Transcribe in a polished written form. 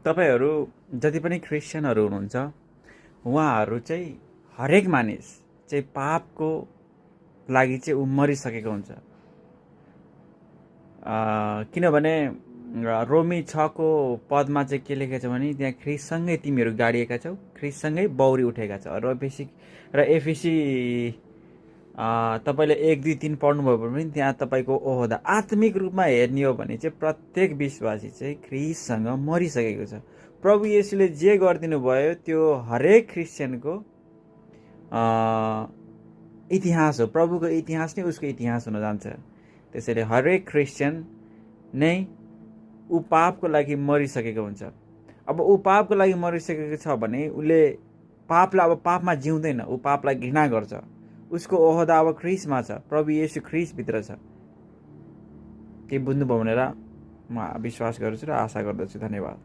तपाईहरू जति पनि क्रिस्चियनहरू हुनुहुन्छ उहाँहरू चाहिँ हरेक मानिस चाहिँ पापको लागि चाहिँ ऊ मरिसकेको हुन्छ। किनभने रोमी 6 को पदमा चाहिँ के लेखेको छ भने त्यहाँ ख्रिससँगै तिमीहरू गाडिएका छौ, ख्रिससँगै बौरी उठेका छ। र एफिसी तपाईँले 1, 2, 3 पढ्नुभयो भने पनि त्यहाँ तपाईँको ओहदा आत्मिक रूपमा हेर्ने हो भने चाहिँ प्रत्येक विश्वासी चाहिँ ख्रिससँग मरिसकेको छ। प्रभु येशूले जे गरिदिनु भयो त्यो हरेक क्रिस्चियनको इतिहास हो। प्रभुको इतिहास नै उसको इतिहास हुन जान्छ। त्यसैले हरेक क्रिस्चियन नै ऊ पापको लागि मरिसकेको हुन्छ। अब ऊ पापको लागि मरिसकेको छ भने उसले पापलाई अब पापमा जिउँदैन, ऊ पापलाई घृणा गर्छ। उसको ओहदा अब ख्रिसमा छ, प्रभु येशू ख्रिसभित्र छ। के बुझ्नुभयो भनेर म विश्वास गर्छु र आशा गर्दछु। धन्यवाद।